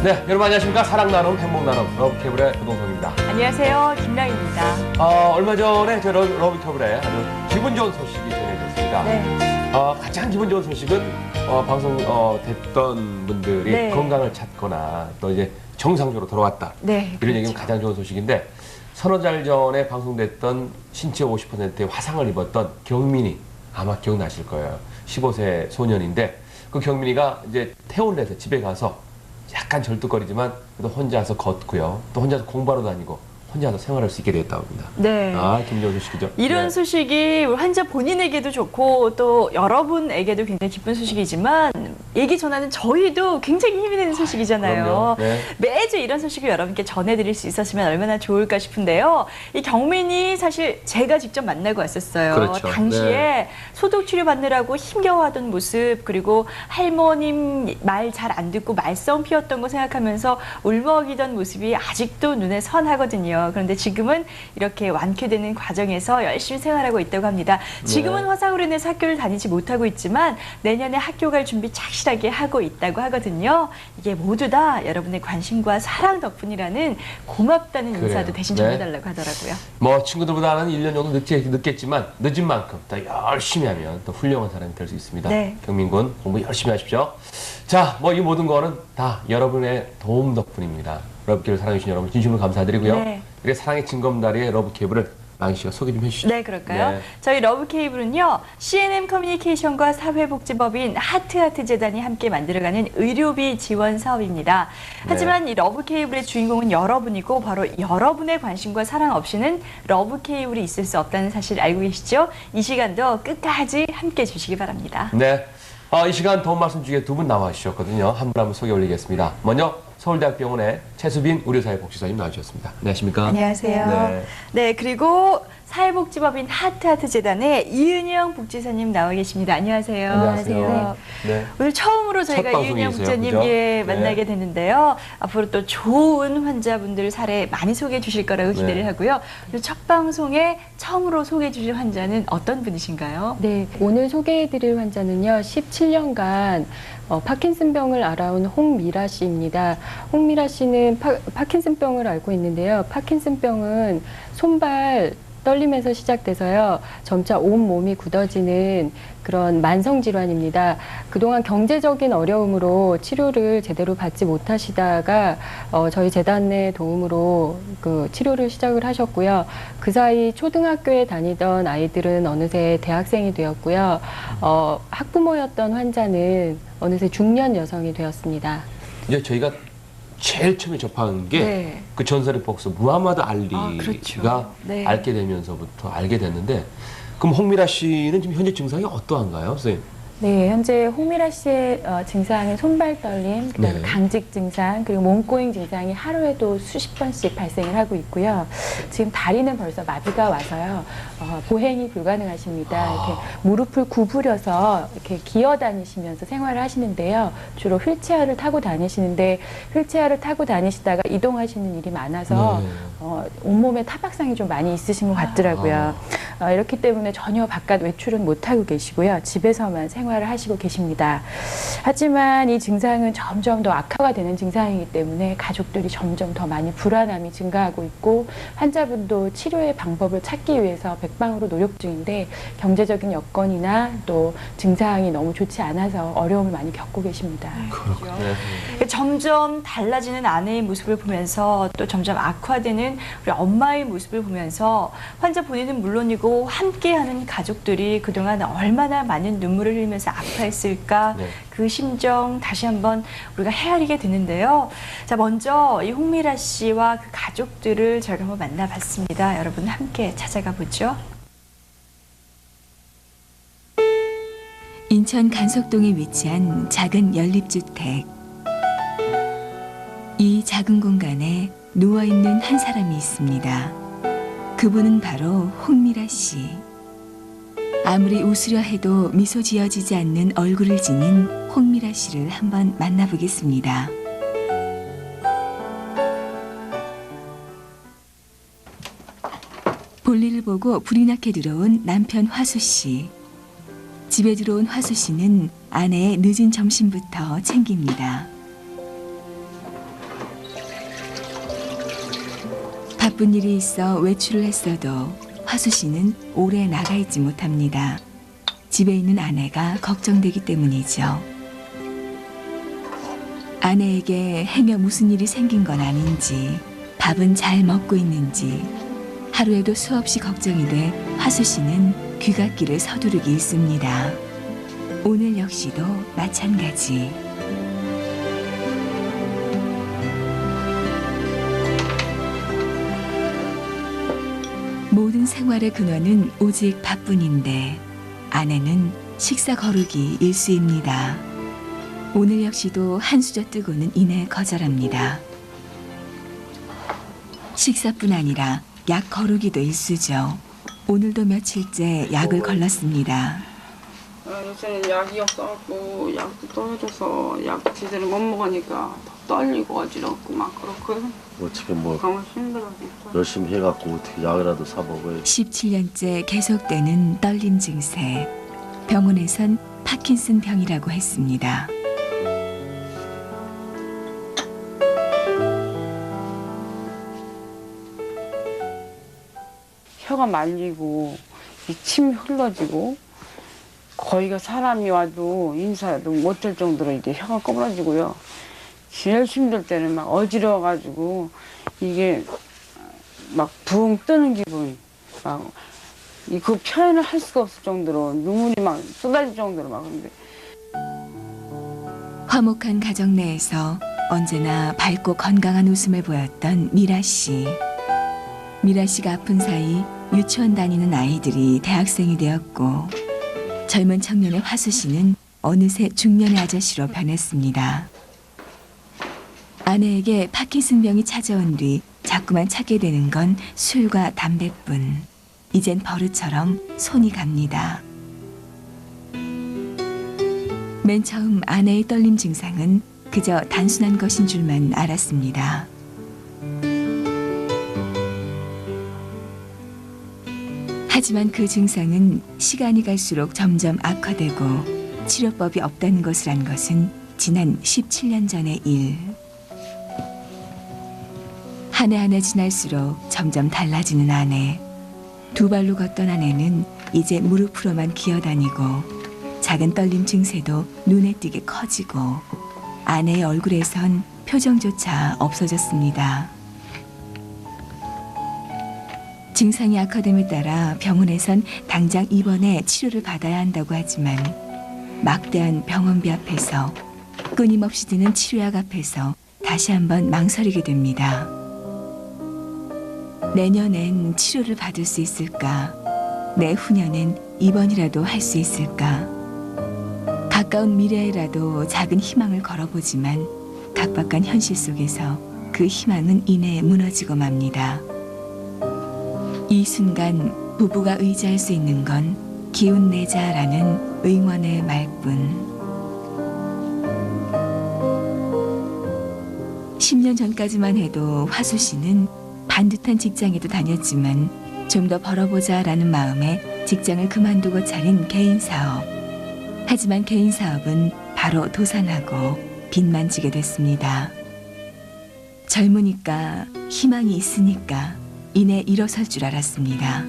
네, 여러분 안녕하십니까? 사랑 나눔, 행복 나눔, 러브케이블의 조동성입니다. 안녕하세요, 김라희입니다. 얼마 전에 저 러브케이블에 아주 기분 좋은 소식이 전해졌습니다. 네. 가장 기분 좋은 소식은 방송 됐던 분들이 네. 건강을 찾거나 또 이제 정상적으로 돌아왔다. 네, 이런 얘기는 가장 좋은 소식인데 서너 달 전에 방송됐던 신체 50%의 화상을 입었던 경민이 아마 기억나실 거예요. 15세 소년인데 그 경민이가 이제 퇴원을 해서 집에 가서 약간 절뚝거리지만 그래도 혼자서 걷고요. 또 혼자서 공부하러 다니고 혼자서 생활할 수 있게 됐다고 합니다. 네. 기분 좋은 소식이죠. 이런 네. 소식이 우리 환자 본인에게도 좋고 또 여러분에게도 굉장히 기쁜 소식이지만 얘기 전하는 저희도 굉장히 힘이 되는 소식이잖아요. 그럼요. 네. 매주 이런 소식을 여러분께 전해드릴 수 있었으면 얼마나 좋을까 싶은데요. 이 경민이 사실 제가 직접 만나고 왔었어요. 그렇죠. 당시에 네. 소독 치료 받느라고 힘겨워하던 모습, 그리고 할머님 말 잘 안 듣고 말썽 피웠던 거 생각하면서 울먹이던 모습이 아직도 눈에 선하거든요. 그런데 지금은 이렇게 완쾌되는 과정에서 열심히 생활하고 있다고 합니다. 지금은 네. 화상으로 인해서 학교를 다니지 못하고 있지만 내년에 학교 갈 준비 착실하게 하고 있다고 하거든요. 이게 모두 다 여러분의 관심과 사랑 덕분이라는 고맙다는 그래요. 인사도 대신 네. 전해달라고 하더라고요. 뭐 친구들보다는 1년 정도 늦겠지만 늦은 만큼 더 열심히 하면 더 훌륭한 사람이 될 수 있습니다. 네. 경민군 공부 열심히 하십시오. 자, 뭐 이 모든 거는 다 여러분의 도움 덕분입니다. 러브케이블 사랑해주신 여러분 진심으로 감사드리고요. 네. 이렇게 사랑의 징검다리의 러브케이블을 망희 씨가 소개 좀 해주시죠. 네, 그럴까요? 네. 저희 러브케이블은요, C&M 커뮤니케이션과 사회복지법인 하트하트 재단이 함께 만들어가는 의료비 지원 사업입니다. 하지만 이 러브케이블의 주인공은 여러분이고 바로 여러분의 관심과 사랑 없이는 러브케이블이 있을 수 없다는 사실 알고 계시죠? 이 시간도 끝까지 함께 해주시기 바랍니다. 네. 이 시간 도움 말씀 주기에 두 분 나와 주셨거든요. 한 분 한 분 소개 올리겠습니다. 먼저 서울대학병원의 최수빈 의료사회복지사님 나와주셨습니다. 안녕하십니까? 안녕하세요. 네. 네, 그리고 사회복지법인 하트하트 재단의 이은영 복지사님 나와 계십니다. 안녕하세요. 안녕하세요. 네. 오늘 처음으로 저희가 첫 이은영 방송이세요, 복지사님 그죠? 예, 네. 만나게 되는데요. 앞으로 또 좋은 환자분들 사례 많이 소개해 주실 거라고 기대를 네. 하고요. 오늘 첫 방송에 처음으로 소개해 주실 환자는 어떤 분이신가요? 네, 오늘 소개해드릴 환자는요, 17년간 파킨슨병을 앓아온 홍미라 씨입니다. 홍미라 씨는 파킨슨병을 앓고 있는데요. 파킨슨병은 손발 떨림에서 시작돼서요, 점차 온몸이 굳어지는 그런 만성 질환입니다. 그동안 경제적인 어려움으로 치료를 제대로 받지 못하시다가 저희 재단의 도움으로 그 치료를 시작을 하셨고요. 그 사이 초등학교에 다니던 아이들은 어느새 대학생이 되었고요. 학부모였던 환자는 어느새 중년 여성이 되었습니다. 이제 저희가 제일 처음에 접한 게 네. 그 전설의 복서 무하마드 알리가 그렇죠. 네. 앓게 되면서부터 알게 됐는데 그럼 홍미라 씨는 지금 현재 증상이 어떠한가요, 선생님? 네, 현재 홍미라 씨의 증상은 손발 떨림, 그다음에 네. 강직 증상, 그리고 몸꼬잉 증상이 하루에도 수십 번씩 발생을 하고 있고요. 지금 다리는 벌써 마비가 와서요, 보행이 불가능하십니다. 이렇게 무릎을 구부려서 이렇게 기어 다니시면서 생활을 하시는데요. 주로 휠체어를 타고 다니시는데 휠체어를 타고 다니시다가 이동하시는 일이 많아서 온몸에 타박상이 좀 많이 있으신 것 같더라고요. 이렇기 때문에 전혀 바깥 외출은 못하고 계시고요. 집에서만 생활을 하시고 계십니다. 하지만 이 증상은 점점 더 악화가 되는 증상이기 때문에 가족들이 점점 더 많이 불안함이 증가하고 있고 환자분도 치료의 방법을 찾기 위해서 백방으로 노력 중인데 경제적인 여건이나 또 증상이 너무 좋지 않아서 어려움을 많이 겪고 계십니다. 그렇군요. 네. 점점 달라지는 아내의 모습을 보면서 또 점점 악화되는 우리 엄마의 모습을 보면서 환자 본인은 물론이고 함께하는 가족들이 그동안 얼마나 많은 눈물을 흘리면서 아파했을까 네. 그 심정 다시 한번 우리가 헤아리게 되는데요. 자, 먼저 이 홍미라 씨와 그 가족들을 저희가 한번 만나봤습니다. 여러분 함께 찾아가 보죠. 인천 간석동에 위치한 작은 연립주택. 이 작은 공간에 누워있는 한 사람이 있습니다. 그분은 바로 홍미라 씨. 아무리 웃으려 해도 미소 지어지지 않는 얼굴을 지닌 홍미라 씨를 한번 만나보겠습니다. 볼일을 보고 불이 나게 들어온 남편 화수 씨. 집에 들어온 화수 씨는 아내의 늦은 점심부터 챙깁니다. 바쁜 일이 있어 외출을 했어도 화수 씨는 오래 나가 있지 못합니다. 집에 있는 아내가 걱정되기 때문이죠. 아내에게 행여 무슨 일이 생긴 건 아닌지, 밥은 잘 먹고 있는지 하루에도 수없이 걱정이 돼 화수 씨는 귀갓길을 서두르기 일쑤입니다. 오늘 역시도 마찬가지. 모든 생활의 근원은 오직 밥뿐인데 아내는 식사 거르기 일쑤입니다. 오늘 역시도 한수저 뜨고는 이내 거절합니다. 식사뿐 아니라 약 거르기도 일쑤죠. 오늘도 며칠째 약을 걸렀습니다. 요새는 약이 없어갖고 약도 떨어져서 약 제대로 못 먹으니까 더 떨리고 어지럽고 막 그렇고 어떻게 뭐 너무 힘들어 진짜. 열심히 해갖고 어떻게 약이라도 사 먹어야지. 17년째 계속되는 떨림 증세. 병원에선 파킨슨 병이라고 했습니다. 혀가 말리고 이 침이 흘러지고 거기가 사람이 와도 인사도 못할 정도로 이제 혀가 꼬부러지고요. 제일 힘들 때는 막 어지러워가지고 이게 막 붕 뜨는 기분, 막 그 표현을 할 수가 없을 정도로 눈물이 막 쏟아질 정도로 막 근데 화목한 가정 내에서 언제나 밝고 건강한 웃음을 보였던 미라 씨. 미라 씨가 아픈 사이 유치원 다니는 아이들이 대학생이 되었고 젊은 청년의 화수 씨는 어느새 중년의 아저씨로 변했습니다. 아내에게 파킨슨 병이 찾아온 뒤 자꾸만 찾게 되는 건 술과 담배뿐. 이젠 버릇처럼 손이 갑니다. 맨 처음 아내의 떨림 증상은 그저 단순한 것인 줄만 알았습니다. 하지만 그 증상은 시간이 갈수록 점점 악화되고 치료법이 없다는 것을 안 것은 지난 17년 전의 일. 한 해 한 해 지날수록 점점 달라지는 아내. 두 발로 걷던 아내는 이제 무릎으로만 기어다니고 작은 떨림 증세도 눈에 띄게 커지고 아내의 얼굴에선 표정조차 없어졌습니다. 증상이 악화됨에 따라 병원에선 당장 입원해 치료를 받아야 한다고 하지만 막대한 병원비 앞에서 끊임없이 드는 치료약 앞에서 다시 한번 망설이게 됩니다. 내년엔 치료를 받을 수 있을까? 내후년엔 입원이라도 할 수 있을까? 가까운 미래에라도 작은 희망을 걸어보지만 각박한 현실 속에서 그 희망은 이내 무너지고 맙니다. 이 순간 부부가 의지할 수 있는 건 기운 내자라는 응원의 말뿐. 10년 전까지만 해도 화수 씨는 반듯한 직장에도 다녔지만 좀 더 벌어보자라는 마음에 직장을 그만두고 차린 개인 사업. 하지만 개인 사업은 바로 도산하고 빚만 지게 됐습니다. 젊으니까 희망이 있으니까 이내 일어설 줄 알았습니다.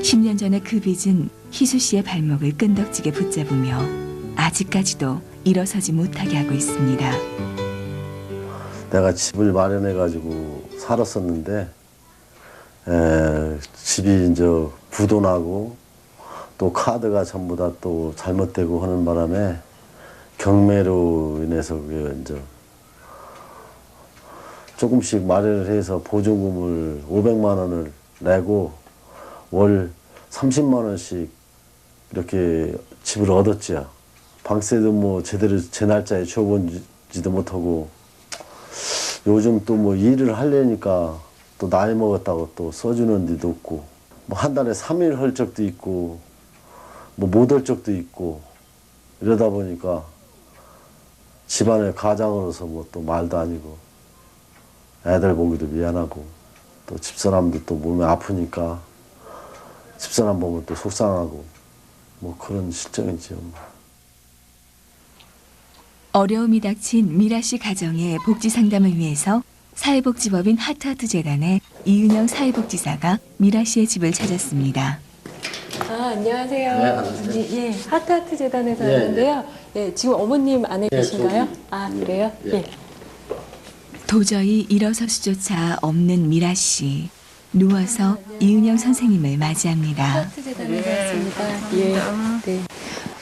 10년 전에 그 빚은 희수 씨의 발목을 끈덕지게 붙잡으며 아직까지도 일어서지 못하게 하고 있습니다. 내가 집을 마련해가지고 살았었는데 집이 이제 부도나고 또 카드가 전부 다 또 잘못되고 하는 바람에 경매로 인해서 그게 이제 조금씩 마련을 해서 보증금을 500만 원을 내고 월 30만 원씩 이렇게 집을 얻었지요. 방세도 뭐 제대로 제 날짜에 줘본지도 못하고 요즘 또 뭐 일을 하려니까 또 나이 먹었다고 또 써주는 데도 없고 뭐 한 달에 3일 할 적도 있고 뭐 못 할 적도 있고 이러다 보니까 집안의 가장으로서 뭐 또 말도 아니고 애들 보기도 미안하고 또 집사람도 또 몸이 아프니까 집사람 보면 또 속상하고 뭐 그런 실정이죠. 어려움이 닥친 미라 씨 가정의 복지 상담을 위해서 사회복지법인 하트하트재단의 이은영 사회복지사가 미라 씨의 집을 찾았습니다. 안녕하세요. 네, 안녕하세요. 예, 하트하트 재단에서 예, 왔는데요. 예, 지금 어머님 안에 예, 계신가요? 저기. 아, 그래요? 예. 예. 도저히 일어설 수조차 없는 미라 씨. 누워서 이은영 선생님을 맞이합니다. 하트하트 재단에서 왔습니다. 예. 네.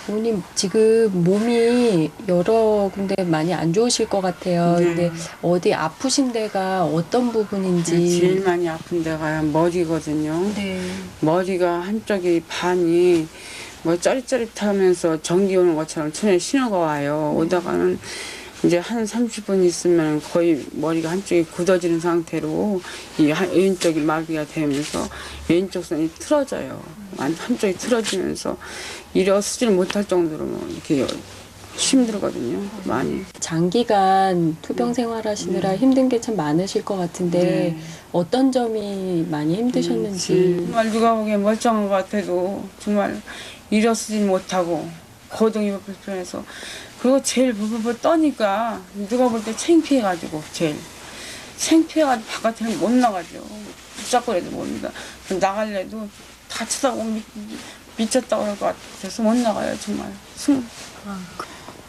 어머님 지금 몸이 여러 군데 많이 안 좋으실 것 같아요. 네. 근데 어디 아프신 데가 어떤 부분인지. 제일 많이 아픈 데가 머리거든요. 네. 머리가 한쪽이 반이 뭐 짜릿짜릿하면서 전기 오는 것처럼 천에 신호가 와요. 오다가는 이제 한 30분 있으면 거의 머리가 한쪽이 굳어지는 상태로 이 왼쪽이 마비가 되면서 왼쪽 손이 틀어져요. 한쪽이 틀어지면서 일어서질 못할 정도로 뭐 이렇게 힘들거든요. 많이. 장기간 투병 생활하시느라 힘든 게 참 많으실 것 같은데 어떤 점이 많이 힘드셨는지. 정말 누가 보기엔 멀쩡한 것 같아도 정말 일어서질 못하고 거동이 불편해서 그리고 제일 부부부 떠니까 누가 볼 때 창피해가지고 제일 창피해가지고 바깥에는 못 나가죠. 붙잡고 해도 못 나가려도 다 쳐다보고 미쳤다고 그럴 것 같아서 못 나가요 정말.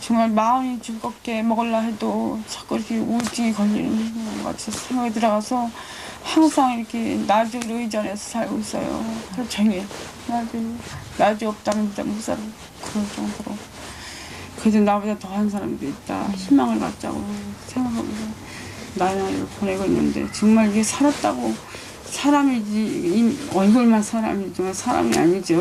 정말 마음이 즐겁게 먹으려 해도 자꾸 이렇게 우울증이 걸리는 것 같아서 생각이 들어가서 항상 이렇게 나주를 의존해서 살고 있어요. 하루 종일. 나주 없다면 진짜 못 살아. 그럴 정도로. 그래도 나보다 더한 사람도 있다. 희망을 갖자고 생각하면서 나날을 보내고 있는데 정말 이게 살았다고 사람이지 얼굴만 사람이지 정말 사람이 아니죠.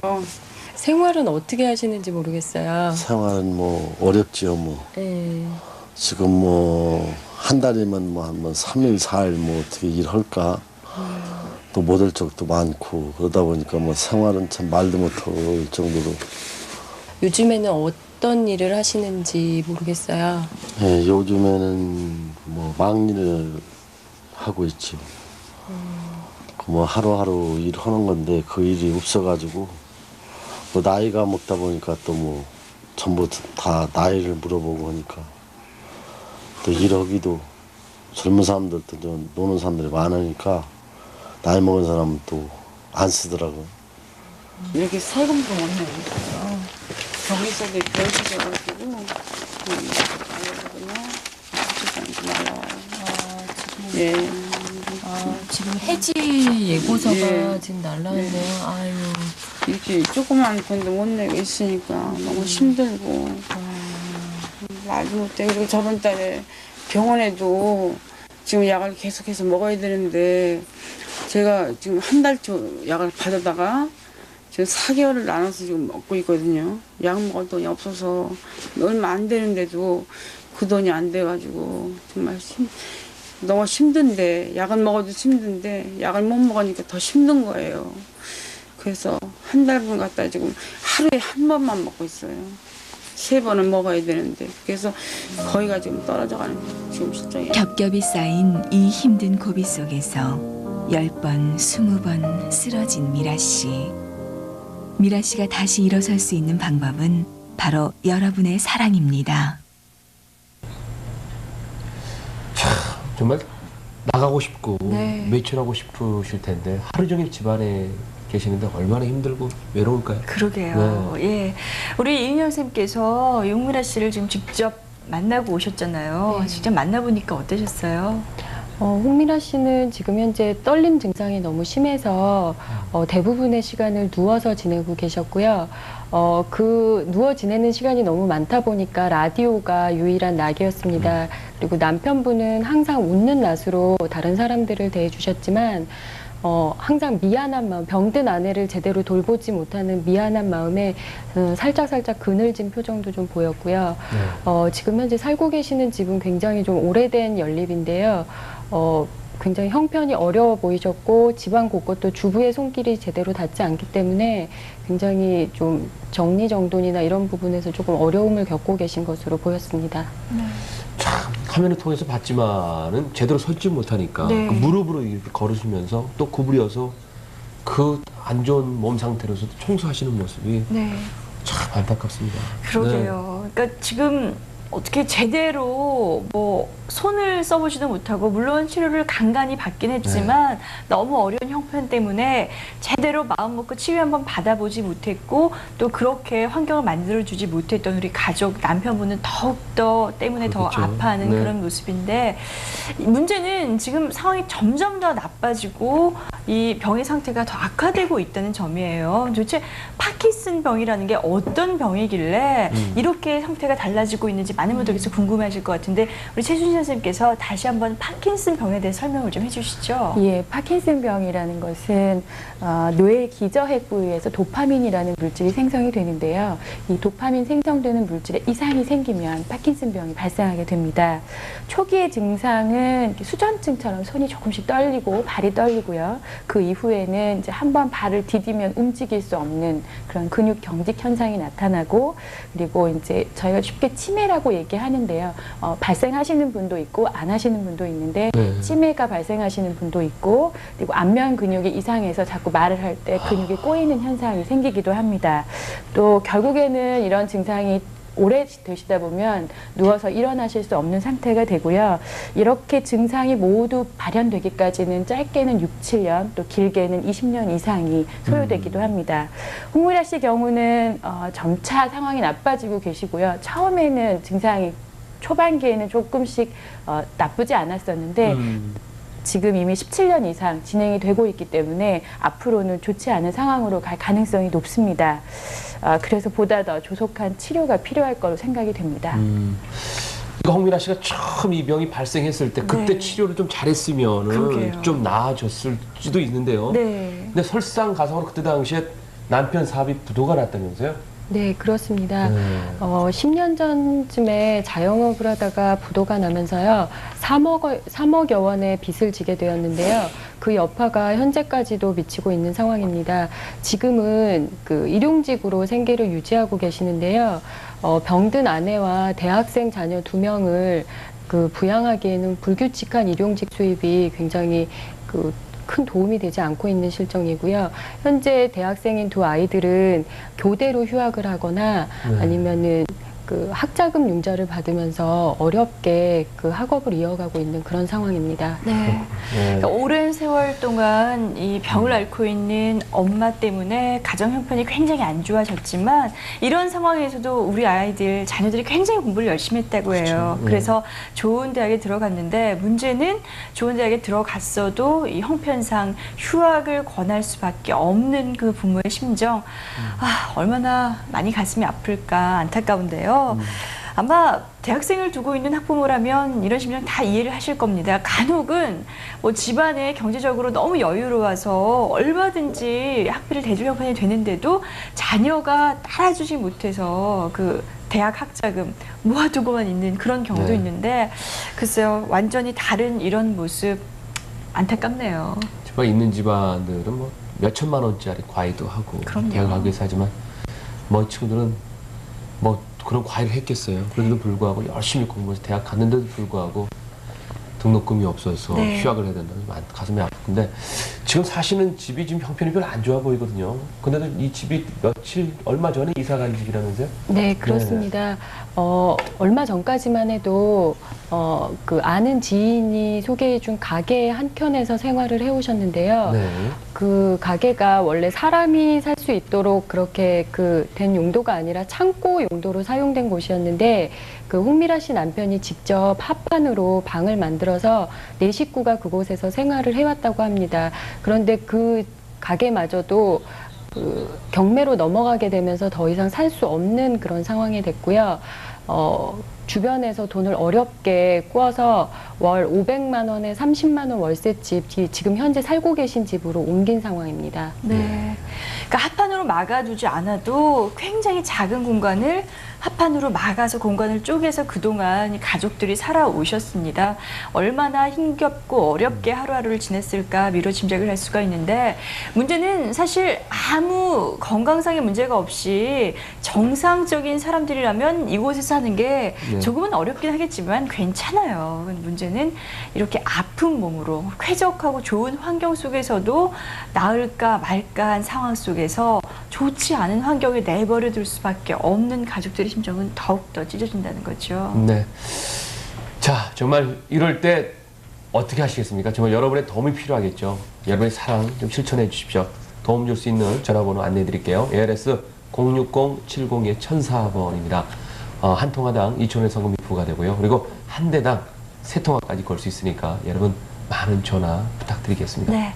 생활은 어떻게 하시는지 모르겠어요. 생활은 뭐 어렵지요. 뭐 예. 지금 뭐 한 달이면 뭐 한 3일 4일 뭐 어떻게 일할까 또 못할 적도 많고 그러다 보니까 뭐 생활은 참 말도 못할 정도로. 요즘에는 어떤 일을 하시는지 모르겠어요. 예, 요즘에는 뭐 막일을 하고 있죠. 뭐 하루하루 일하는 건데 그 일이 없어가지고 뭐 나이가 먹다 보니까 또 뭐 전부 다 나이를 물어보고 하니까 또 일하기도 젊은 사람들도 좀 노는 사람들이 많으니까 나이 먹은 사람은 또 안 쓰더라고. 이렇게 세금도 못 내니까요. 거기서도 별식해가지고 예. 지금 해지 예고서가 예. 지금 날라왔네요. 네. 아유. 이렇게 조그만 돈도 못 내고 있으니까 너무 힘들고 말도 못해. 그리고 저번 달에 병원에도 지금 약을 계속해서 먹어야 되는데 제가 지금 한 달째 약을 받아다가 지금 4개월을 나눠서 지금 먹고 있거든요. 약 먹을 돈이 없어서 얼마 안 되는데도 그 돈이 안 돼가지고 정말 너무 힘든데 약은 먹어도 힘든데 약을 못 먹으니까 더 힘든 거예요. 그래서 한 달분 갖다 지금 하루에 한 번만 먹고 있어요. 3번은 먹어야 되는데 그래서 거기가 지금 떨어져가는 지금 실정이에요. 겹겹이 쌓인 이 힘든 고비 속에서 10번, 20번 쓰러진 미라 씨. 미라 씨가 다시 일어설 수 있는 방법은 바로 여러분의 사랑입니다. 정말 나가고 싶고 네. 외출하고 싶으실 텐데 하루 종일 집안에 계시는데 얼마나 힘들고 외로울까요? 그러게요. 예. 우리 이은영 선생님께서 용미라 씨를 지금 직접 만나고 오셨잖아요. 네. 직접 만나보니까 어떠셨어요? 홍미라 씨는 지금 현재 떨림 증상이 너무 심해서 대부분의 시간을 누워서 지내고 계셨고요. 그 누워 지내는 시간이 너무 많다 보니까 라디오가 유일한 낙이었습니다. 그리고 남편분은 항상 웃는 낯으로 다른 사람들을 대해주셨지만 항상 미안한 마음, 병든 아내를 제대로 돌보지 못하는 미안한 마음에 살짝 그늘진 표정도 좀 보였고요. 지금 현재 살고 계시는 집은 굉장히 좀 오래된 연립인데요. 굉장히 형편이 어려워 보이셨고 집안 곳곳도 주부의 손길이 제대로 닿지 않기 때문에 굉장히 좀 정리정돈이나 이런 부분에서 조금 어려움을 겪고 계신 것으로 보였습니다. 참 화면을 통해서 봤지만은 제대로 서지 못하니까 네. 그 무릎으로 이렇게 걸으시면서 또 구부려서 그 안 좋은 몸 상태로서 청소하시는 모습이 네. 참 안타깝습니다. 그러게요. 그러니까 지금 어떻게 제대로 뭐 손을 써보지도 못하고 물론 치료를 간간히 받긴 했지만 너무 어려운 형편 때문에 제대로 마음 먹고 치유 한번 받아보지 못했고 또 그렇게 환경을 만들어주지 못했던 우리 가족 남편분은 더욱더 때문에 더 그렇겠죠. 아파하는 네. 그런 모습인데 문제는 지금 상황이 점점 더 나빠지고 이 병의 상태가 더 악화되고 있다는 점이에요. 도대체 파킨슨 병이라는 게 어떤 병이길래 이렇게 상태가 달라지고 있는지 많은 분들께서 궁금해하실 것 같은데 우리 최순실 선생님께서 다시 한번 파킨슨 병에 대해 설명을 좀 해주시죠. 예, 파킨슨 병이라는 것은 뇌의 기저핵 부위에서 도파민이라는 물질이 생성이 되는데요. 이 도파민 생성되는 물질에 이상이 생기면 파킨슨 병이 발생하게 됩니다. 초기의 증상은 수전증처럼 손이 조금씩 떨리고 발이 떨리고요. 그 이후에는 이제 한번 발을 디디면 움직일 수 없는 그런 근육 경직 현상이 나타나고 그리고 이제 저희가 쉽게 치매라고 얘기하는데요. 발생하시는 분도 있고 안 하시는 분도 있는데 치매가 발생하시는 분도 있고 그리고 안면 근육이 이상해서 자꾸 말을 할 때 근육이 꼬이는 현상이 생기기도 합니다. 또 결국에는 이런 증상이 오래 되시다 보면 누워서 일어나실 수 없는 상태가 되고요. 이렇게 증상이 모두 발현되기까지는 짧게는 6, 7년 또 길게는 20년 이상이 소요되기도 합니다. 홍미라 씨 경우는 점차 상황이 나빠지고 계시고요. 처음에는 증상이 초반기에는 조금씩 나쁘지 않았었는데 지금 이미 17년 이상 진행이 되고 있기 때문에 앞으로는 좋지 않은 상황으로 갈 가능성이 높습니다. 그래서 보다 더 조속한 치료가 필요할 거로 생각이 됩니다. 그러니까 홍미라 씨가 처음 이 병이 발생했을 때 그때 네. 치료를 좀 잘했으면 그러게요. 좀 나아졌을 수도 있는데요. 네. 근데 설상가상으로 그때 당시에 남편 사업이 부도가 났다면서요? 네, 그렇습니다. 네. 10년 전쯤에 자영업을 하다가 부도가 나면서요, 3억여 원의 빚을 지게 되었는데요. 그 여파가 현재까지도 미치고 있는 상황입니다. 지금은 그 일용직으로 생계를 유지하고 계시는데요. 병든 아내와 대학생 자녀 2명을 그 부양하기에는 불규칙한 일용직 수입이 굉장히 큰 도움이 되지 않고 있는 실정이고요. 현재 대학생인 2 아이들은 교대로 휴학을 하거나 아니면은 그 학자금 융자를 받으면서 어렵게 그 학업을 이어가고 있는 그런 상황입니다. 네. 그러니까 오랜 세월 동안 이 병을 앓고 있는 엄마 때문에 가정 형편이 굉장히 안 좋아졌지만 이런 상황에서도 우리 아이들, 자녀들이 굉장히 공부를 열심히 했다고 해요. 그렇죠. 그래서 좋은 대학에 들어갔는데 문제는 좋은 대학에 들어갔어도 이 형편상 휴학을 권할 수밖에 없는 그 부모의 심정. 얼마나 많이 가슴이 아플까 안타까운데요. 아마 대학생을 두고 있는 학부모라면 이런 심정 다 이해를 하실 겁니다. 간혹은 뭐 집안에 경제적으로 너무 여유로워서 얼마든지 학비를 대줄 형편이 되는데도 자녀가 따라주지 못해서 그 대학 학자금 모아두고만 있는 그런 경우도 있는데 글쎄요, 완전히 다른 이런 모습 안타깝네요. 집안 있는 집안들은 뭐 몇천만 원짜리 과외도 하고 그럼요. 대학 가기 위해서 하지만 뭐 친구들은 뭐 그런 과외를 했겠어요. 그런데도 불구하고 열심히 공부해서 대학 갔는데도 불구하고 등록금이 없어서 네. 휴학을 해야 된다는 가슴이 아픈데 지금 사시는 집이 지금 형편이 별로 안 좋아 보이거든요. 근데도 이 집이 얼마 전에 이사 간 집이라면서요? 네, 그렇습니다. 얼마 전까지만 해도 그 아는 지인이 소개해준 가게 한켠에서 생활을 해오셨는데요. 네. 그 가게가 원래 사람이 살 수 있도록 그렇게 된 용도가 아니라 창고 용도로 사용된 곳이었는데 그 홍미라 씨 남편이 직접 합판으로 방을 만들어서 4식구가 그곳에서 생활을 해왔다고 합니다. 그런데 그 가게마저도 경매로 넘어가게 되면서 더 이상 살 수 없는 그런 상황이 됐고요. 주변에서 돈을 어렵게 꾸어서 월 500만 원에 30만 원 월세집, 지금 현재 살고 계신 집으로 옮긴 상황입니다. 네. 그러니까 합판으로 막아두지 않아도 굉장히 작은 공간을 합판으로 막아서 공간을 쪼개서 그동안 가족들이 살아오셨습니다. 얼마나 힘겹고 어렵게 하루하루를 지냈을까 미뤄 짐작을 할 수가 있는데 문제는 사실 아무 건강상의 문제가 없이 정상적인 사람들이라면 이곳에서 사는 게 네. 조금은 어렵긴 하겠지만 괜찮아요. 문제는 이렇게 아픈 몸으로 쾌적하고 좋은 환경 속에서도 나을까 말까 한 상황 속에서 좋지 않은 환경에 내버려 둘 수밖에 없는 가족들의 심정은 더욱더 찢어진다는 거죠. 네. 자, 정말 이럴 때 어떻게 하시겠습니까? 정말 여러분의 도움이 필요하겠죠. 여러분의 사랑 좀 실천해 주십시오. 도움 줄 수 있는 전화번호 안내해 드릴게요. ARS 060-702-1004번입니다. 한 통화당 2,000원의 성금이 부과되고요. 그리고 한 대당 3통화까지 걸 수 있으니까 여러분 많은 전화 부탁드리겠습니다. 네.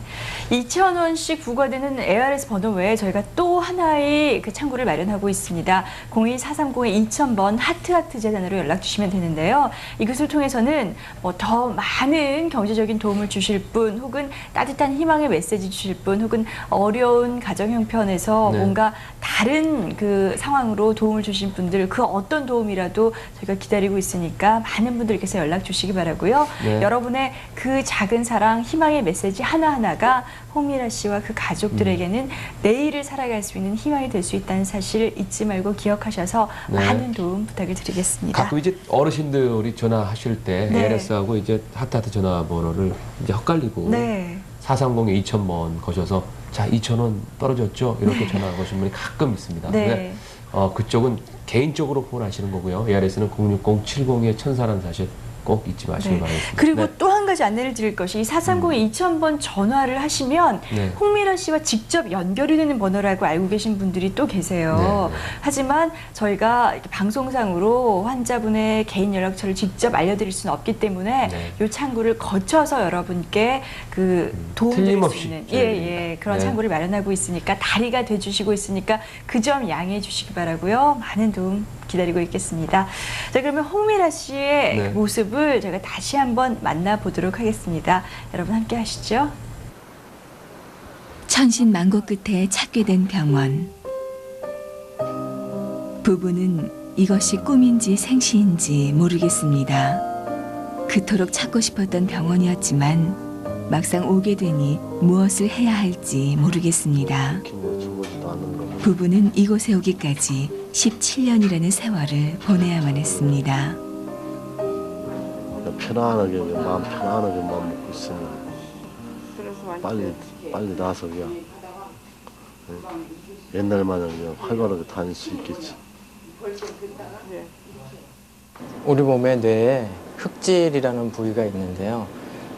2,000원씩 부과되는 ARS 번호 외에 저희가 또 하나의 그 창구를 마련하고 있습니다. 02430-2000번 하트하트 재단으로 연락 주시면 되는데요. 이것을 통해서는 뭐 더 많은 경제적인 도움을 주실 분, 혹은 따뜻한 희망의 메시지 주실 분, 혹은 어려운 가정 형편에서 네. 뭔가 다른 그 상황으로 도움을 주신 분들, 그 어떤 도움이라도 저희가 기다리고 있으니까 많은 분들께서 연락 주시기 바라고요. 네. 여러분의 그 작은 사랑, 희망의 메시지 하나하나가 홍미라 씨와 그 가족들에게는 내일을 살아갈 수 있는 희망이 될 수 있다는 사실 잊지 말고 기억하셔서 네. 많은 도움 부탁을 드리겠습니다. 가끔 이제 어르신들이 전화하실 때 네. ARS하고 이제 하트하트 전화번호를 이제 헷갈리고 네. 430-2000번 거셔서 자 2,000원 떨어졌죠? 이렇게 전화 거신 분이 가끔 있습니다. 네. 근데 그쪽은 개인적으로 폰하시는 거고요. ARS는 060-702-1004라는 사실 꼭 잊지 마시기 네. 바라겠습니다. 그리고 네. 또 한 가지 안내를 드릴 것이 430-2000번 전화를 하시면 네. 홍미라 씨와 직접 연결이 되는 번호라고 알고 계신 분들이 또 계세요. 네. 하지만 저희가 이렇게 방송상으로 환자분의 개인 연락처를 직접 알려드릴 수는 없기 때문에 네. 이 창구를 거쳐서 여러분께 그 도움 드릴 수 틀림없이 있는 저희들이. 그런 네. 창구를 마련하고 있으니까 다리가 돼주시고 있으니까 그 점 양해해 주시기 바라고요. 많은 도움 기다리고 있겠습니다. 자, 그러면 홍미라 씨의 네. 모습을 제가 다시 한번 만나보도록 하겠습니다. 여러분 함께 하시죠. 천신만고 끝에 찾게 된 병원. 부부는 이것이 꿈인지 생시인지 모르겠습니다. 그토록 찾고 싶었던 병원이었지만 막상 오게 되니 무엇을 해야 할지 모르겠습니다. 죽어지도 않는 거. 부부는 이곳에 오기까지 17년이라는 세월을 보내야만 했습니다. 편안하게 마음 편안하게 마음 먹고 있으면 빨리 나서 그냥 옛날 마냥 그냥 활발하게 다닐 수 있겠지. 우리 몸의 뇌에 흑질이라는 부위가 있는데요.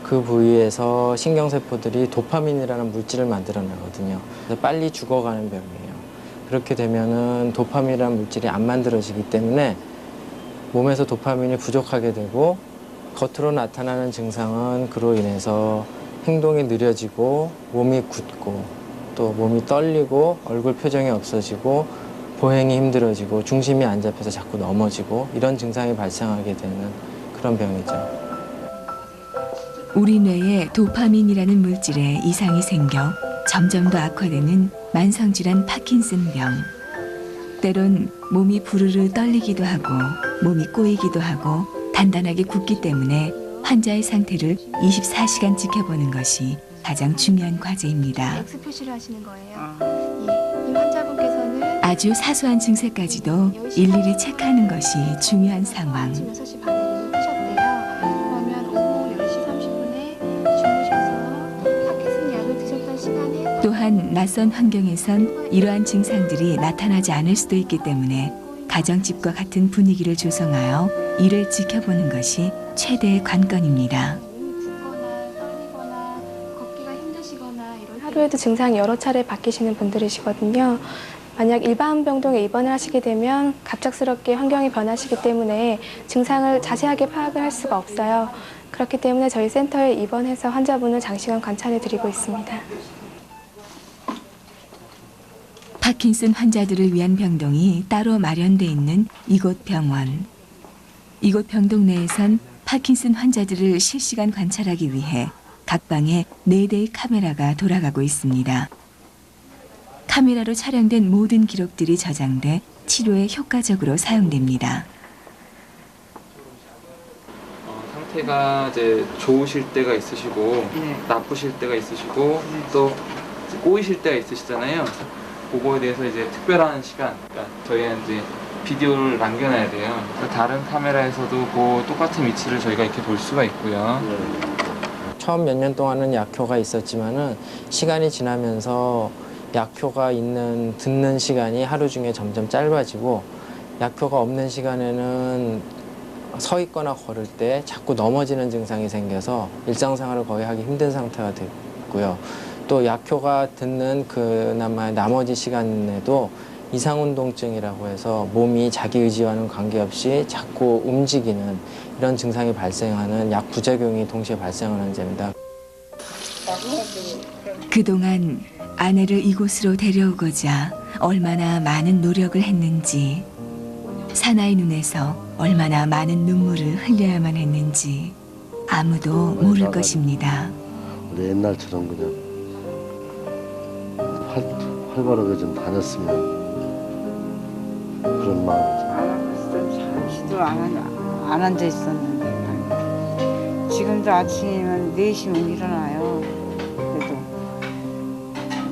그 부위에서 신경세포들이 도파민이라는 물질을 만들어내거든요. 그래서 빨리 죽어가는 병이에요. 그렇게 되면은 도파민이라는 물질이 안 만들어지기 때문에 몸에서 도파민이 부족하게 되고 겉으로 나타나는 증상은 그로 인해서 행동이 느려지고 몸이 굳고 또 몸이 떨리고 얼굴 표정이 없어지고 보행이 힘들어지고 중심이 안 잡혀서 자꾸 넘어지고 이런 증상이 발생하게 되는 그런 병이죠. 우리 뇌에 도파민이라는 물질에 이상이 생겨 점점 더 악화되는 만성질환 파킨슨병. 때론 몸이 부르르 떨리기도 하고 몸이 꼬이기도 하고 단단하게 굳기 때문에 환자의 상태를 24시간 지켜보는 것이 가장 중요한 과제입니다. X 표시를 하시는 거예요. 예, 이 환자분께서는 아주 사소한 증세까지도 일일이 체크하는 것이 중요한 상황. 아침 6시 반에 눈을 뜨셨대요. 그러면 오후 10시 30분에 주무셔서 파킨슨 약을 드셨던 시간에 또한 낯선 환경에선 이러한 증상들이 나타나지 않을 수도 있기 때문에 가정집과 같은 분위기를 조성하여 이를 지켜보는 것이 최대의 관건입니다. 붓거나 떨리거나 걷기가 힘드시거나 이럴 때 하루에도 증상이 여러 차례 바뀌시는 분들이시거든요. 만약 일반 병동에 입원을 하시게 되면 갑작스럽게 환경이 변하시기 때문에 증상을 자세하게 파악을 할 수가 없어요. 그렇기 때문에 저희 센터에 입원해서 환자분을 장시간 관찰해 드리고 있습니다. 파킨슨 환자들을 위한 병동이 따로 마련돼 있는 이곳 병원. 이곳 병동 내에선 파킨슨 환자들을 실시간 관찰하기 위해 각 방에 4대의 카메라가 돌아가고 있습니다. 카메라로 촬영된 모든 기록들이 저장돼 치료에 효과적으로 사용됩니다. 상태가 이제 좋으실 때가 있으시고 나쁘실 때가 있으시고 또 꼬이실 때가 있으시잖아요. 그거에 대해서 이제 특별한 시간, 그러니까 저희는 이제 비디오를 남겨놔야 돼요. 그래서 다른 카메라에서도 그 똑같은 위치를 저희가 이렇게 볼 수가 있고요. 처음 몇 년 동안은 약효가 있었지만은 시간이 지나면서 약효가 듣는 시간이 하루 중에 점점 짧아지고 약효가 없는 시간에는 서 있거나 걸을 때 자꾸 넘어지는 증상이 생겨서 일상생활을 거의 하기 힘든 상태가 됐고요. 또 약효가 듣는 그나마 나머지 시간에도 이상운동증이라고 해서 몸이 자기 의지와는 관계없이 자꾸 움직이는 이런 증상이 발생하는 약 부작용이 동시에 발생하는 죄입니다. 그동안 아내를 이곳으로 데려오고자 얼마나 많은 노력을 했는지, 사나이 눈에서 얼마나 많은 눈물을 흘려야만 했는지 아무도 모를 것입니다. 우리 옛날처럼 그냥 활발하게 좀 다녔으면 그런 마음이죠. 잠시도 안 앉아 있었는데 지금도 아침에는 4시면 일어나요. 그래도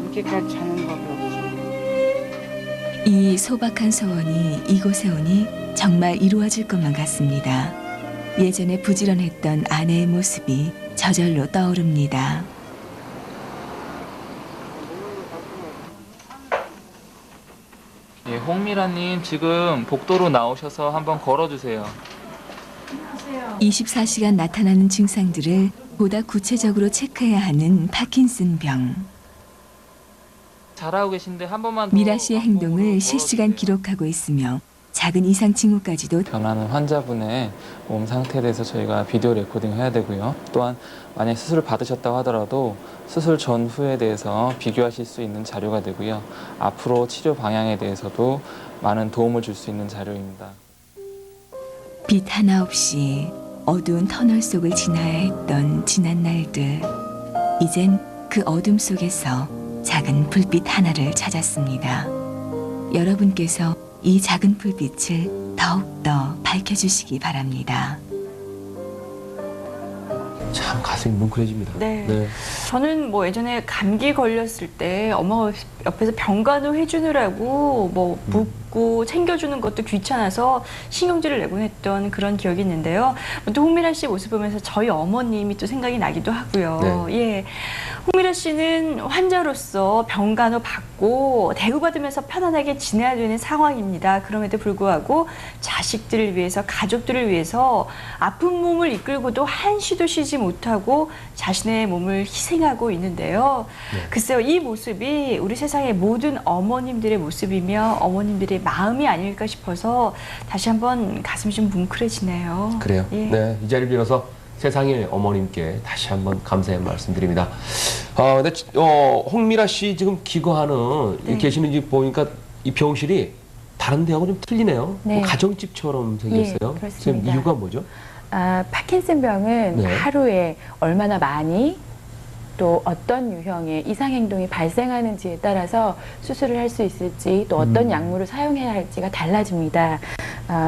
이렇게까지 자는 법이 없죠. 이 소박한 소원이 이곳에 오니 정말 이루어질 것만 같습니다. 예전에 부지런했던 아내의 모습이 저절로 떠오릅니다. 예, 홍미라님 지금 복도로 나오셔서 한번 걸어주세요. 24시간 나타나는 증상들을 보다 구체적으로 체크해야 하는 파킨슨병. 잘하고 계신데 한 번만 더 미라 씨의 행동을 앞쪽으로 실시간 걸어주세요. 기록하고 있으며 작은 이상 징후까지도 변하는 환자분의 몸 상태에 대해서 저희가 비디오 레코딩을 해야 되고요. 또한 만약 수술을 받으셨다고 하더라도 수술 전후에 대해서 비교하실 수 있는 자료가 되고요. 앞으로 치료 방향에 대해서도 많은 도움을 줄 수 있는 자료입니다. 빛 하나 없이 어두운 터널 속을 지나야 했던 지난 날들. 이젠 그 어둠 속에서 작은 불빛 하나를 찾았습니다. 여러분께서 이 작은 불빛을 더욱더 밝혀주시기 바랍니다. 참 가슴이 뭉클해집니다. 네. 저는 뭐 예전에 감기 걸렸을 때 엄마가 옆에서 병간호 해주느라고 뭐 묻고 챙겨주는 것도 귀찮아서 신경질을 내곤 했던 그런 기억이 있는데요. 또 홍미라 씨 모습 보면서 저희 어머님이 또 생각이 나기도 하고요. 예. 홍미라 씨는 환자로서 병간호 받고 대우받으면서 편안하게 지내야 되는 상황입니다. 그럼에도 불구하고 자식들을 위해서, 가족들을 위해서 아픈 몸을 이끌고도 한시도 쉬지 못하고 자신의 몸을 희생하고 있는데요. 글쎄요, 이 모습이 우리 세상의 모든 어머님들의 모습이며 어머님들의 마음이 아닐까 싶어서 다시 한번 가슴이 좀 뭉클해지네요. 그래요. 예. 네, 이 자리를 빌어서 세상의 어머님께 다시 한번 감사의 말씀드립니다. 근데 홍미라 씨 지금 기거하는 계시는 집 보니까 이 병실이 다른 데하고 좀 틀리네요. 네. 뭐 가정집처럼 생겼어요. 예, 그렇습니다. 지금 이유가 뭐죠? 파킨슨병은 네. 하루에 얼마나 많이 또 어떤 유형의 이상행동이 발생하는지에 따라서 수술을 할 수 있을지 또 어떤 약물을 사용해야 할지가 달라집니다.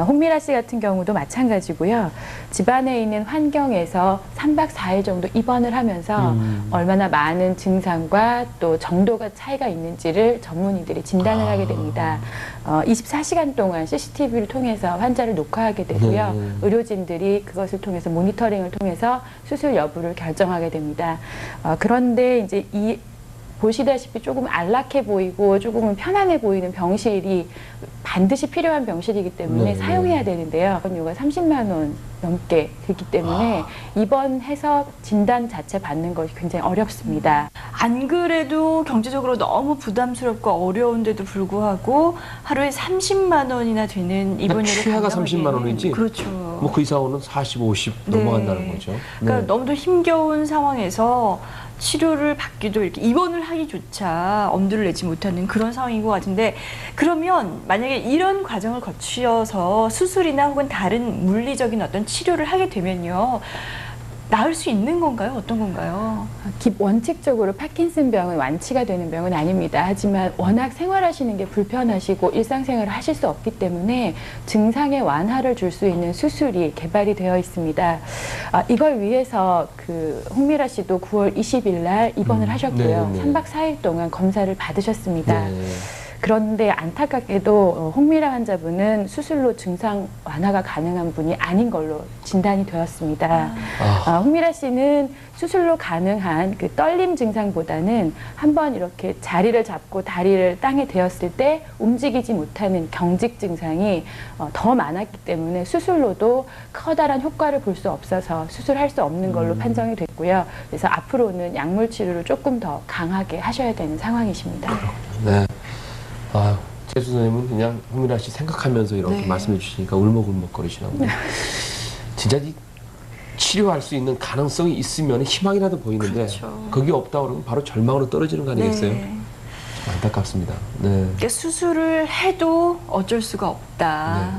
홍미라 씨 같은 경우도 마찬가지고요. 집안에 있는 환경에서 3박 4일 정도 입원을 하면서 얼마나 많은 증상과 또 정도가 차이가 있는지를 전문의들이 진단을 하게 됩니다. 24시간 동안 CCTV를 통해서 환자를 녹화하게 되고요. 의료진들이 그것을 통해서 모니터링을 통해서 수술 여부를 결정하게 됩니다. 그런데 이제 보시다시피 조금 안락해 보이고 조금은 편안해 보이는 병실이 반드시 필요한 병실이기 때문에 사용해야 되는데요. 입원료가 30만 원 넘게 들기 때문에 입원해서 진단 자체 받는 것이 굉장히 어렵습니다. 안 그래도 경제적으로 너무 부담스럽고 어려운데도 불구하고 하루에 30만 원이나 되는 입원료를 최하가 감당하기에는 30만 원이지? 그렇죠. 뭐 그 이상으로는 40, 50 넘어간다는 거죠. 그러니까 너무도 힘겨운 상황에서 치료를 받기도 이렇게 입원을 하기조차 엄두를 내지 못하는 그런 상황인 것 같은데, 그러면 만약에 이런 과정을 거치어서 수술이나 혹은 다른 물리적인 어떤 치료를 하게 되면요, 나을 수 있는 건가요? 어떤 건가요? 원칙적으로 파킨슨병은 완치가 되는 병은 아닙니다. 하지만 워낙 생활하시는 게 불편하시고 일상생활을 하실 수 없기 때문에 증상의 완화를 줄 수 있는 수술이 개발이 되어 있습니다. 이걸 위해서 홍미라 씨도 9월 20일 날 입원을 하셨고요. 3박 4일 동안 검사를 받으셨습니다. 그런데 안타깝게도 홍미라 환자분은 수술로 증상 완화가 가능한 분이 아닌 걸로 진단이 되었습니다. 홍미라 씨는 수술로 가능한 그 떨림 증상보다는 한번 이렇게 자리를 잡고 다리를 땅에 대었을 때 움직이지 못하는 경직 증상이 더 많았기 때문에 수술로도 커다란 효과를 볼 수 없어서 수술할 수 없는 걸로 판정이 됐고요. 그래서 앞으로는 약물 치료를 조금 더 강하게 하셔야 되는 상황이십니다. 네. 최수 선생님은 그냥 홍미라 씨 생각하면서 이렇게 말씀해 주시니까 울먹울먹거리시나 보네요. 진짜 치료할 수 있는 가능성이 있으면 희망이라도 보이는데 그렇죠. 그게 없다 그러면 바로 절망으로 떨어지는 거 아니겠어요? 네. 안타깝습니다. 네. 그러니까 수술을 해도 어쩔 수가 없다.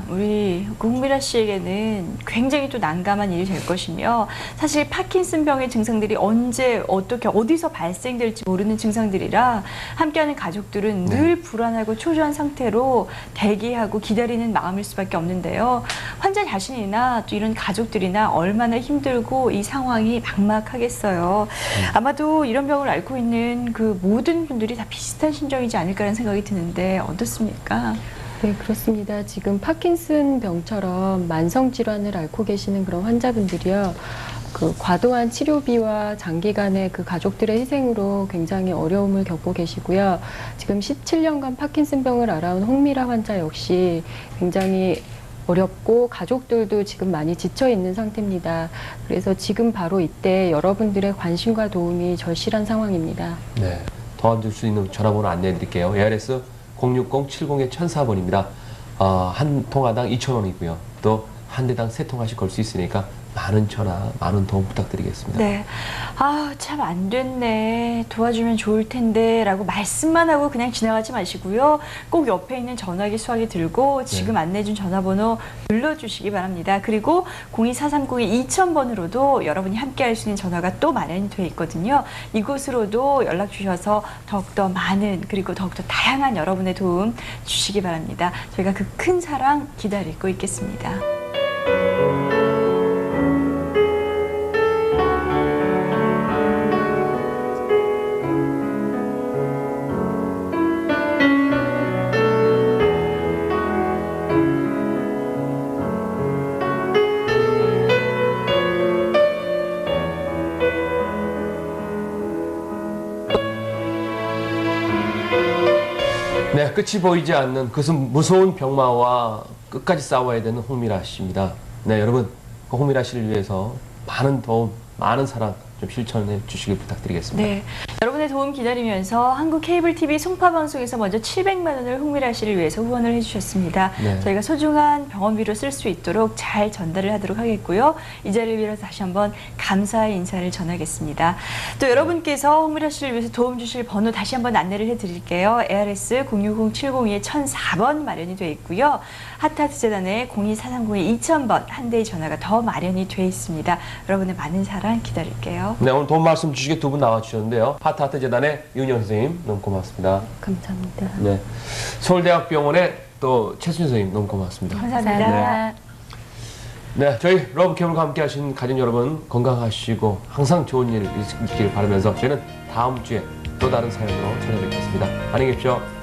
우리 홍미라 씨에게는 굉장히 또 난감한 일이 될 것이며 사실 파킨슨병의 증상들이 언제 어떻게 어디서 발생될지 모르는 증상들이라 함께하는 가족들은 늘 불안하고 초조한 상태로 대기하고 기다리는 마음일 수밖에 없는데요. 환자 자신이나 또 이런 가족들이나 얼마나 힘들고 이 상황이 막막하겠어요. 아마도 이런 병을 앓고 있는 그 모든 분들이 다 비슷한 심정이지 않을까라는 생각이 드는데 어떻습니까? 네, 그렇습니다. 지금 파킨슨 병처럼 만성 질환을 앓고 계시는 그런 환자분들이요. 그 과도한 치료비와 장기간의 그 가족들의 희생으로 굉장히 어려움을 겪고 계시고요. 지금 17년간 파킨슨병을 앓아온 홍미라 환자 역시 굉장히 어렵고 가족들도 지금 많이 지쳐 있는 상태입니다. 그래서 지금 바로 이때 여러분들의 관심과 도움이 절실한 상황입니다. 네. 도와줄 수 있는 전화번호 안내해 드릴게요. ARS 060-70-1004번입니다. 한 통화당 2,000원이고요. 또 한 대당 3통화씩 걸 수 있으니까 많은 전화, 많은 도움 부탁드리겠습니다. 네. 참 안 됐네. 도와주면 좋을 텐데 라고 말씀만 하고 그냥 지나가지 마시고요. 꼭 옆에 있는 전화기 수화기 들고 지금 안내해준 전화번호 눌러주시기 바랍니다. 그리고 02430-2000번으로도 여러분이 함께할 수 있는 전화가 또 마련이 되어 있거든요. 이곳으로도 연락 주셔서 더욱더 많은 그리고 더욱더 다양한 여러분의 도움 주시기 바랍니다. 저희가 그 큰 사랑 기다리고 있겠습니다. 네, 끝이 보이지 않는 그 무서운 병마와 끝까지 싸워야 되는 홍미라 씨입니다. 네, 여러분, 그 홍미라 씨를 위해서 많은 도움, 많은 사랑 좀 실천해 주시길 부탁드리겠습니다. 네, 여러분의 도움 기다리면서 한국 케이블 TV 송파 방송에서 먼저 700만 원을 홍미라 씨를 위해서 후원을 해주셨습니다. 네. 저희가 소중한 병원비로 쓸 수 있도록 잘 전달을 하도록 하겠고요. 이 자리를 빌어서 다시 한번 감사의 인사를 전하겠습니다. 또 여러분께서 홍미라 씨를 위해서 도움 주실 번호 다시 한번 안내를 해드릴게요. ARS 060-702-1004번 마련이 되어 있고요. 하트하트 재단에 02430-2000번 한 대의 전화가 더 마련이 되어 있습니다. 여러분의 많은 사랑 기다릴게요. 네, 오늘 도움 말씀 주시게 두 분 나와주셨는데요. 하트하트 재단의 윤영 선생님 너무 고맙습니다. 감사합니다. 네, 서울대학병원의 또 최순 선생님 너무 고맙습니다. 감사합니다. 네, 저희 러브캠과 함께 하신 가족 여러분 건강하시고 항상 좋은 일 있기를 바라면서 저희는 다음 주에 또 다른 사연으로 찾아뵙겠습니다. 안녕히 계십시오.